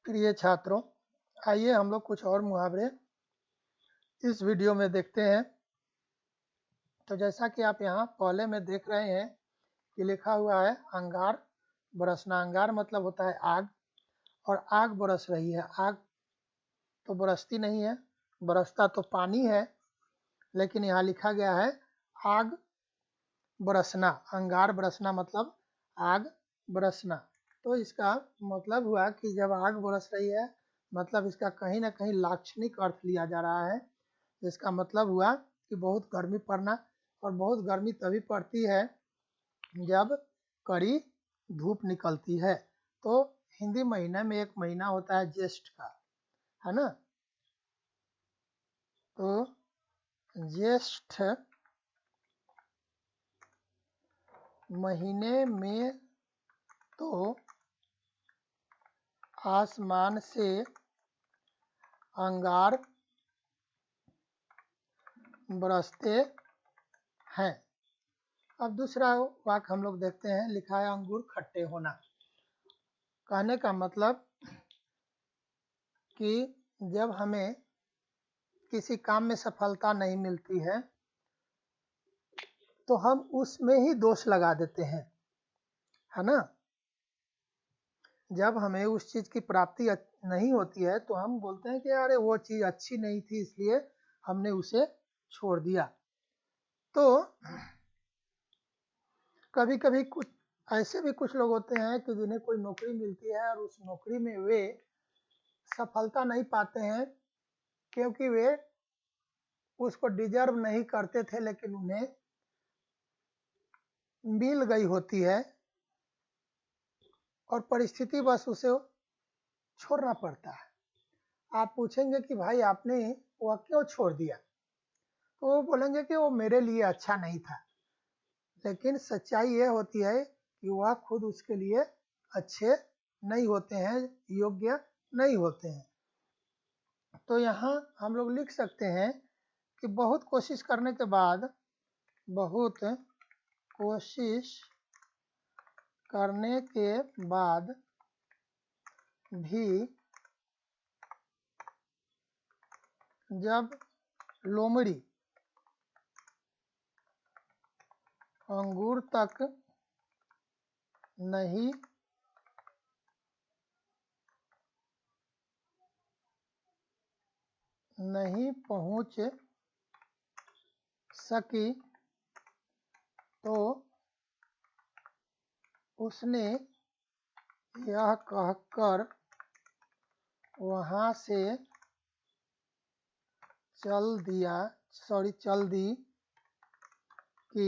प्रिय छात्रों, आइए हम लोग कुछ और मुहावरे इस वीडियो में देखते हैं। तो जैसा कि आप यहाँ पहले में देख रहे हैं कि लिखा हुआ है अंगार बरसना। अंगार मतलब होता है आग, और आग बरस रही है। आग तो बरसती नहीं है, बरसता तो पानी है, लेकिन यहाँ लिखा गया है आग बरसना। अंगार बरसना मतलब आग बरसना। तो इसका मतलब हुआ कि जब आग बरस रही है, मतलब इसका कहीं ना कहीं लाक्षणिक अर्थ लिया जा रहा है। इसका मतलब हुआ कि बहुत गर्मी पड़ना, और बहुत गर्मी तभी पड़ती है जब कड़ी धूप निकलती है। तो हिंदी महीने में एक महीना होता है ज्येष्ठ का, है ना। तो ज्येष्ठ महीने में तो आसमान से अंगार बरसते हैं। अब दूसरा वाक्य हम लोग देखते हैं। लिखा है अंगूर खट्टे होना। कहने का मतलब कि जब हमें किसी काम में सफलता नहीं मिलती है तो हम उसमें ही दोष लगा देते हैं, है ना। जब हमें उस चीज की प्राप्ति नहीं होती है तो हम बोलते हैं कि अरे वो चीज अच्छी नहीं थी, इसलिए हमने उसे छोड़ दिया। तो कभी कभी कुछ ऐसे भी कुछ लोग होते हैं कि जिन्हें कोई नौकरी मिलती है और उस नौकरी में वे सफलता नहीं पाते हैं क्योंकि वे उसको डिजर्व नहीं करते थे, लेकिन उन्हें मिल गई होती है और परिस्थिति बस उसे छोड़ना पड़ता है। आप पूछेंगे कि भाई आपने वह क्यों छोड़ दिया, तो वो बोलेंगे कि वो मेरे लिए अच्छा नहीं था। लेकिन सच्चाई ये होती है कि वह खुद उसके लिए अच्छे नहीं होते हैं, योग्य नहीं होते हैं। तो यहाँ हम लोग लिख सकते हैं कि बहुत कोशिश करने के बाद, बहुत कोशिश करने के बाद भी जब लोमड़ी अंगूर तक नहीं पहुंच सकी तो उसने यह कहकर वहां से चल दी कि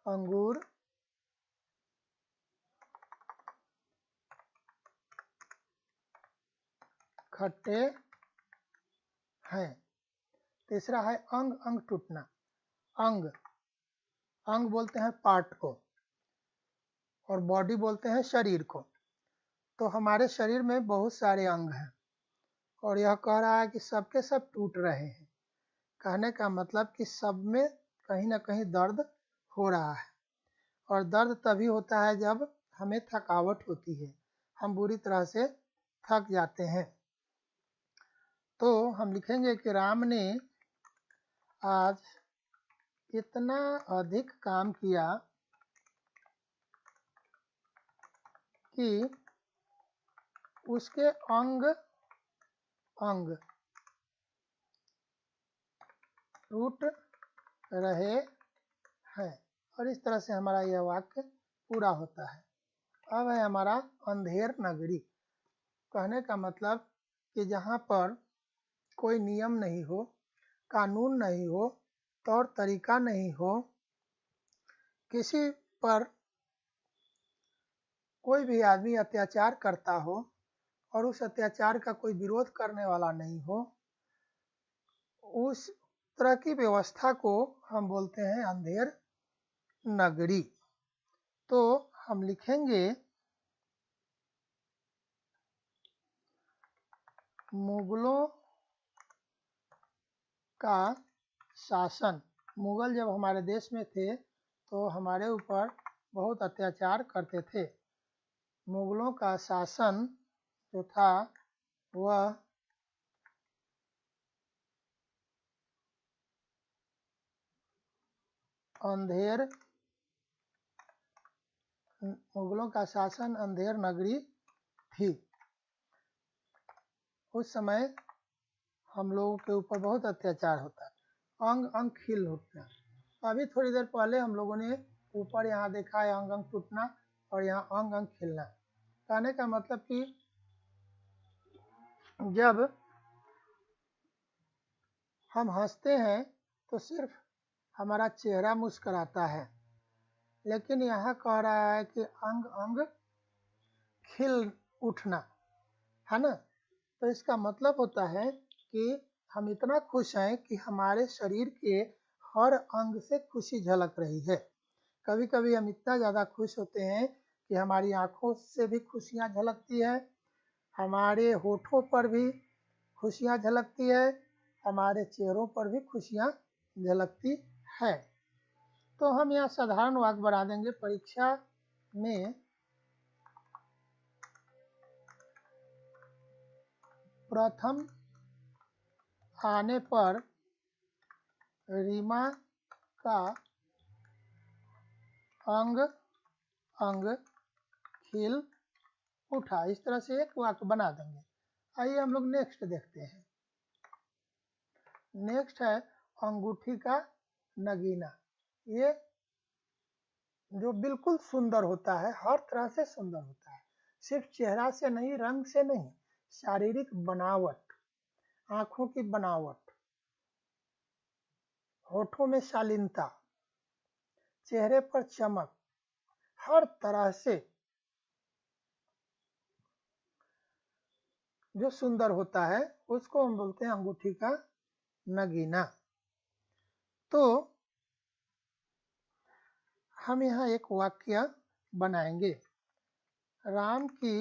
अंगूर खट्टे हैं। तीसरा है अंग अंग टूटना। अंग अंग बोलते हैं पार्ट को, और बॉडी बोलते हैं शरीर को। तो हमारे शरीर में बहुत सारे अंग हैं और यह कह रहा है कि सबके सब टूट रहे हैं। कहने का मतलब कि सब में कहीं ना कहीं दर्द हो रहा है, और दर्द तभी होता है जब हमें थकावट होती है, हम बुरी तरह से थक जाते हैं। तो हम लिखेंगे कि राम ने आज इतना अधिक काम किया कि उसके अंग अंग टूट रहे हैं। और इस तरह से हमारा यह वाक्य पूरा होता है। अब है हमारा अंधेर नगरी। कहने का मतलब कि जहाँ पर कोई नियम नहीं हो, कानून नहीं हो, तौर तरीका नहीं हो, किसी पर कोई भी आदमी अत्याचार करता हो और उस अत्याचार का कोई विरोध करने वाला नहीं हो, उस तरह की व्यवस्था को हम बोलते हैं अंधेर नगरी। तो हम लिखेंगे मुगलों का शासन। मुगल जब हमारे देश में थे तो हमारे ऊपर बहुत अत्याचार करते थे। मुगलों का शासन जो था वह अंधेर, मुगलों का शासन अंधेर नगरी थी। उस समय हम लोगों के ऊपर बहुत अत्याचार होता, अंग अंग खिल उठना। अभी थोड़ी देर पहले हम लोगों ने ऊपर यहाँ देखा है अंग अंग टूटना और यहाँ अंग अंग खिलना। कहने का मतलब कि जब हम हंसते हैं तो सिर्फ हमारा चेहरा मुस्कुराता है, लेकिन यहाँ कह रहा है कि अंग अंग खिल उठना, है ना। तो इसका मतलब होता है कि हम इतना खुश हैं कि हमारे शरीर के हर अंग से खुशी झलक रही है। कभी कभी हम इतना ज़्यादा खुश होते हैं कि हमारी आंखों से भी खुशियाँ झलकती है, हमारे होठों पर भी खुशियाँ झलकती है, हमारे चेहरों पर भी खुशियाँ झलकती है। तो हम यहाँ साधारण वाक्य बना देंगे। परीक्षा में प्रथम आने पर रीमा का अंग अंग खिल उठा। इस तरह से एक वाक्य बना देंगे। आइए हम लोग नेक्स्ट देखते हैं। नेक्स्ट है अंगूठी का नगीना। ये जो बिल्कुल सुंदर होता है, हर तरह से सुंदर होता है, सिर्फ चेहरा से नहीं, रंग से नहीं, शारीरिक बनावट, आंखों की बनावट, होठों में शालीनता, चेहरे पर चमक, हर तरह से जो सुंदर होता है उसको हम बोलते हैं अंगूठी का नगीना। तो हम यहाँ एक वाक्य बनाएंगे। राम की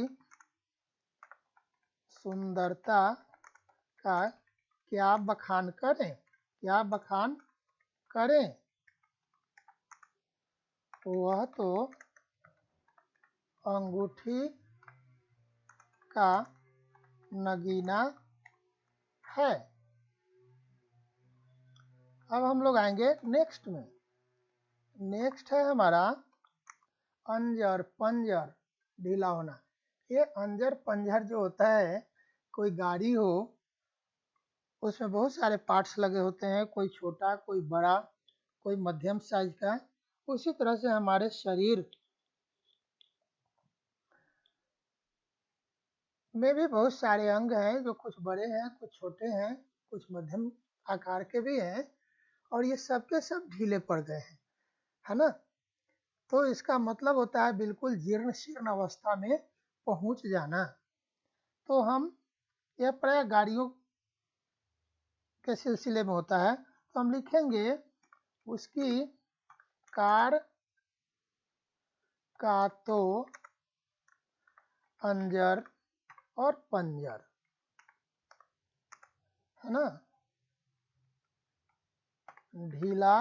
सुंदरता का क्या बखान करें, क्या बखान करें, वह तो अंगूठी का नगीना है। अब हम लोग आएंगे नेक्स्ट में। नेक्स्ट है हमारा अंजर पंजर ढीला होना। ये अंजर पंजर जो होता है, कोई गाड़ी हो उसमें बहुत सारे पार्ट्स लगे होते हैं, कोई छोटा, कोई बड़ा, कोई मध्यम साइज का। उसी तरह से हमारे शरीर में भी बहुत सारे अंग हैं, जो कुछ बड़े हैं, कुछ छोटे हैं, कुछ मध्यम आकार के भी हैं, और ये सब के सब ढीले पड़ गए हैं, है ना। तो इसका मतलब होता है बिल्कुल जीर्ण शीर्ण अवस्था में पहुंच जाना। तो हम यह प्राय गाड़ियों के सिलसिले में होता है। तो हम लिखेंगे उसकी कार का तो अंजर और पंजर, है ना, ढीला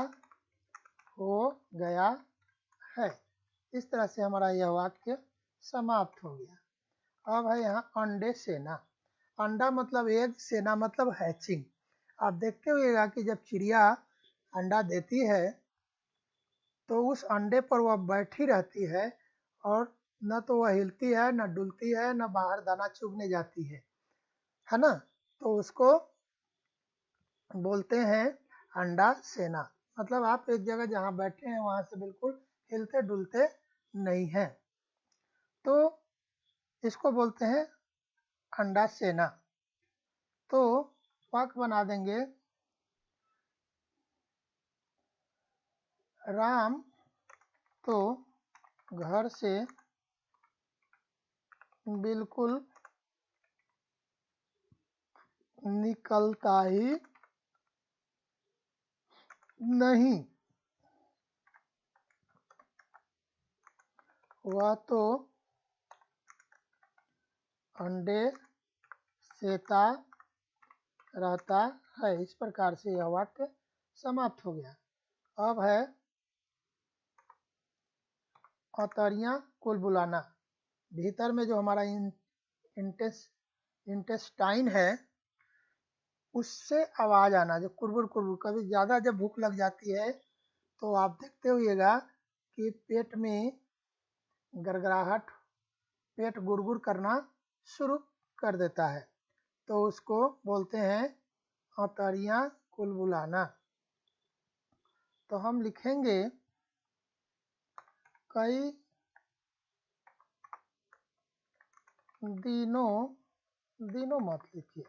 हो गया है। इस तरह से हमारा यह वाक्य समाप्त हो गया। अब है यहाँ अंडे सेना। अंडा मतलब एग, सेना मतलब हैचिंग। आप देखते हुएगा कि जब चिड़िया अंडा देती है तो उस अंडे पर वह बैठी रहती है, और न तो वह हिलती है, न डुलती है, न बाहर दाना चुगने जाती है ना। तो उसको बोलते हैं अंडा सेना। मतलब आप एक जगह जहाँ बैठे हैं वहाँ से बिल्कुल हिलते डुलते नहीं हैं, तो इसको बोलते हैं अंडा सेना। तो वाक्य बना देंगे। राम तो घर से बिल्कुल निकलता ही नहीं, वह तो अंडे सेता रहता है। इस प्रकार से यह वाक्य समाप्त हो गया। अब है औतरियाँ कुल बुलाना। भीतर में जो हमारा इंटेस्टाइन है उससे आवाज आना, जो कुरबुर कुरबुर। कभी ज़्यादा जब भूख लग जाती है तो आप देखते होइएगा कि पेट में गड़गड़ाहट, पेट गुड़गुड़ करना शुरू कर देता है, तो उसको बोलते हैं औंतड़ियाँ कुलबुलाना। तो हम लिखेंगे कई दिनों मत लिखिए,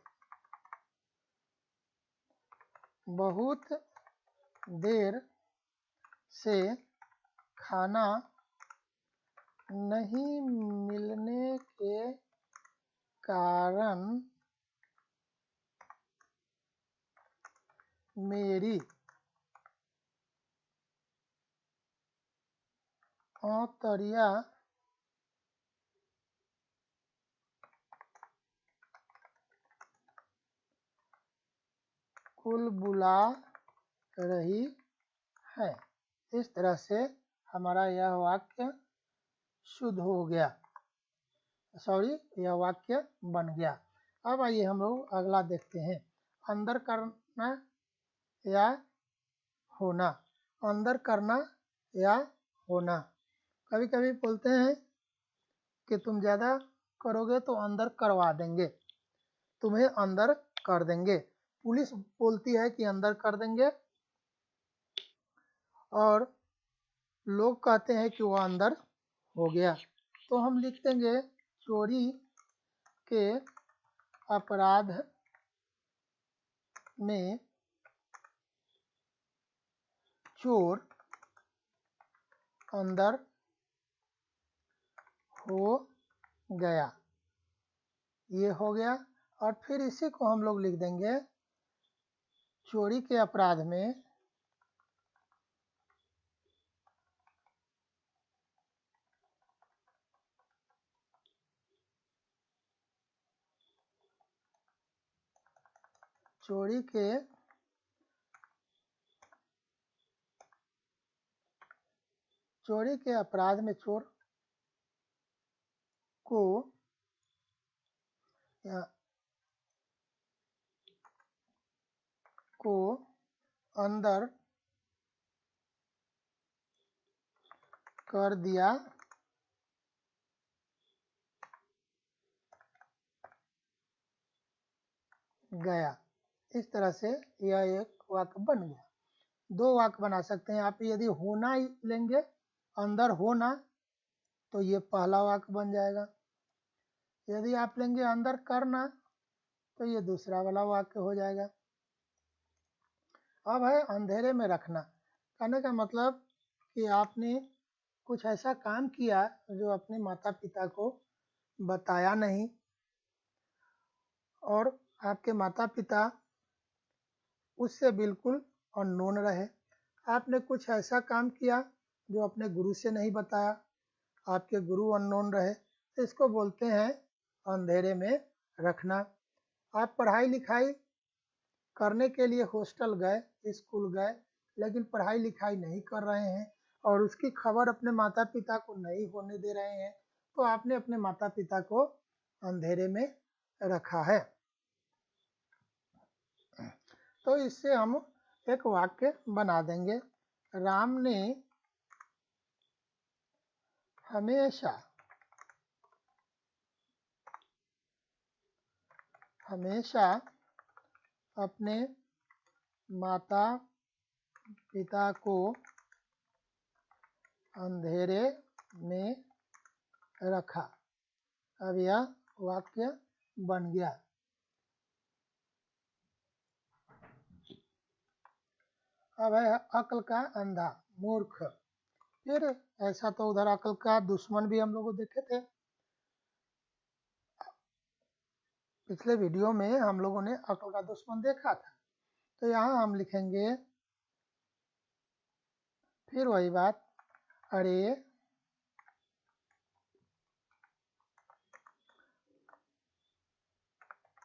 बहुत देर से खाना नहीं मिलने के कारण मेरी औंतड़ियाँ कुलबुला रही है। इस तरह से हमारा यह वाक्य शुद्ध हो गया, यह वाक्य बन गया। अब आइए हम लोग अगला देखते हैं, अंदर करना या होना। अंदर करना या होना, कभी कभी बोलते हैं कि तुम ज़्यादा करोगे तो अंदर करवा देंगे, तुम्हें अंदर कर देंगे। पुलिस बोलती है कि अंदर कर देंगे, और लोग कहते हैं कि वह अंदर हो गया। तो हम लिख देंगे चोरी के अपराध में चोर अंदर हो गया, ये हो गया। और फिर इसी को हम लोग लिख देंगे चोरी के अपराध में चोरी के अपराध में चोर को अंदर कर दिया गया। इस तरह से यह एक वाक्य बन गया। दो वाक्य बना सकते हैं आप, यदि होना ही लेंगे, अंदर होना, तो ये पहला वाक्य बन जाएगा। यदि आप लेंगे अंदर करना, तो ये दूसरा वाला वाक्य हो जाएगा। अब है अंधेरे में रखना। कहने का मतलब कि आपने कुछ ऐसा काम किया जो अपने माता पिता को बताया नहीं, और आपके माता पिता उससे बिल्कुल अननोन रहे। आपने कुछ ऐसा काम किया जो अपने गुरु से नहीं बताया, आपके गुरु अननोन रहे, तो इसको बोलते हैं अंधेरे में रखना। आप पढ़ाई लिखाई करने के लिए हॉस्टल गए, स्कूल गए, लेकिन पढ़ाई लिखाई नहीं कर रहे हैं और उसकी खबर अपने माता पिता को नहीं होने दे रहे हैं, तो आपने अपने माता पिता को अंधेरे में रखा है। तो इससे हम एक वाक्य बना देंगे, राम ने हमेशा अपने माता पिता को अंधेरे में रखा। अब यह वाक्य बन गया। अब है अक्ल का अंधा, मूर्ख। फिर ऐसा तो उधर अक्ल का दुश्मन भी हम लोग देखे थे, पिछले वीडियो में हम लोगों ने अक्ल का दुश्मन देखा था। तो यहाँ हम लिखेंगे फिर वही बात, अरे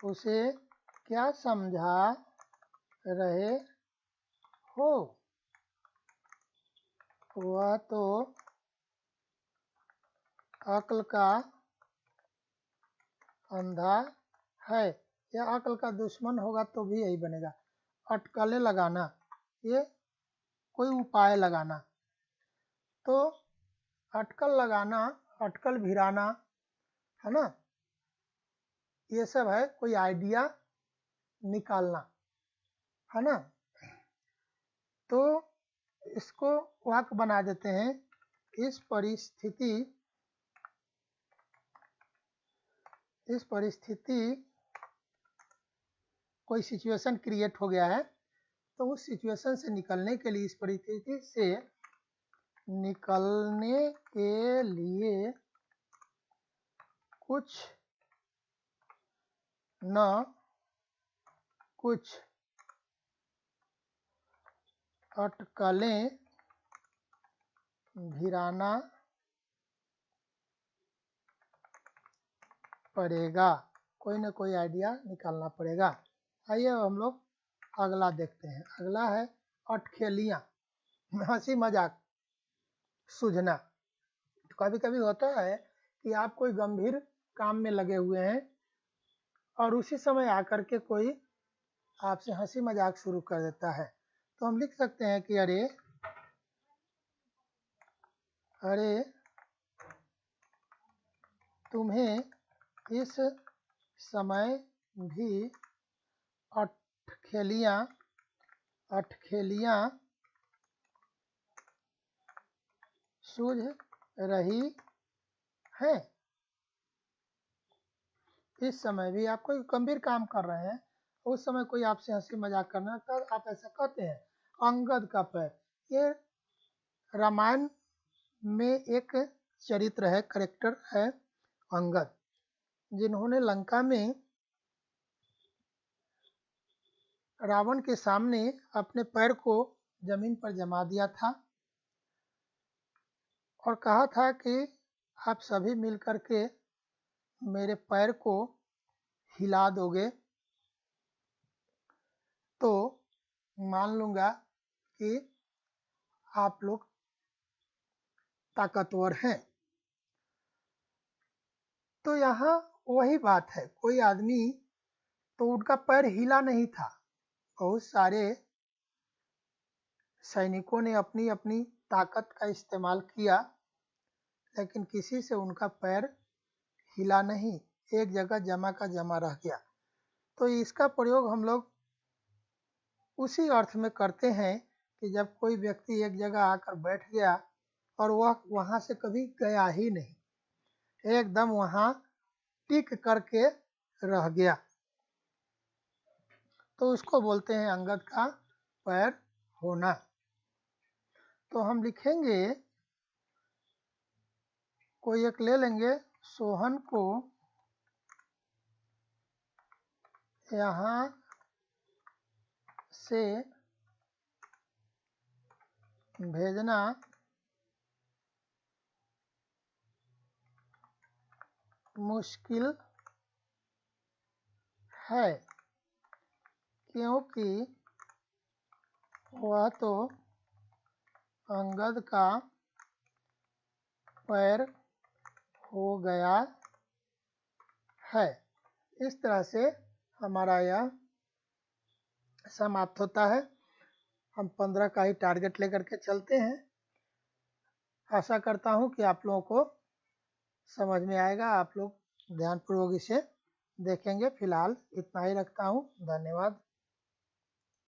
उसे क्या समझा रहे हो, वह तो अक्ल का अंधा है। यह अक्ल का दुश्मन होगा तो भी यही बनेगा। अटकलें लगाना, ये कोई उपाय लगाना। तो अटकल लगाना, अटकल भिराना, है ना, ये सब है कोई आइडिया निकालना, है ना। तो इसको वाक्य बना देते हैं। इस परिस्थिति कोई सिचुएशन क्रिएट हो गया है, तो उस सिचुएशन से निकलने के लिए, इस परिस्थिति से निकलने के लिए कुछ न कुछ अटकलें भिराना पड़ेगा, कोई ना कोई आइडिया निकालना पड़ेगा। आइए हम लोग अगला देखते हैं। अगला है अटखेलियाँ, हंसी मजाक सूझना। तो कभी कभी होता है कि आप कोई गंभीर काम में लगे हुए हैं और उसी समय आकर के कोई आपसे हंसी मजाक शुरू कर देता है, तो हम लिख सकते हैं कि अरे तुम्हें इस समय भी अटखेलियाँ सूझ रही हैं। इस समय भी आप कोई गंभीर काम कर रहे हैं, उस समय कोई आपसे हंसी मजाक करना, तो आप ऐसा कहते हैं। अंगद का पैर, ये रामायण में एक चरित्र है, करेक्टर है अंगद, जिन्होंने लंका में रावण के सामने अपने पैर को जमीन पर जमा दिया था और कहा था कि आप सभी मिलकर के मेरे पैर को हिला दोगे तो मान लूँगा कि आप लोग ताकतवर हैं। तो यहाँ वही बात है, कोई आदमी, तो उनका पैर हिला नहीं था। बहुत सारे सैनिकों ने अपनी अपनी ताकत का इस्तेमाल किया, लेकिन किसी से उनका पैर हिला नहीं, एक जगह जमा का जमा रह गया। तो इसका प्रयोग हम लोग उसी अर्थ में करते हैं कि जब कोई व्यक्ति एक जगह आकर बैठ गया और वह वहाँ से कभी गया ही नहीं, एकदम वहाँ टिक करके रह गया, तो उसको बोलते हैं अंगद का पैर होना। तो हम लिखेंगे, कोई एक ले लेंगे, सोहन को यहाँ से भेजना मुश्किल है, क्योंकि वह तो अंगद का पैर हो गया है। इस तरह से हमारा यह समाप्त होता है। हम 15 का ही टारगेट लेकर के चलते हैं। आशा करता हूँ कि आप लोगों को समझ में आएगा, आप लोग ध्यानपूर्वक इसे देखेंगे। फिलहाल इतना ही रखता हूँ। धन्यवाद।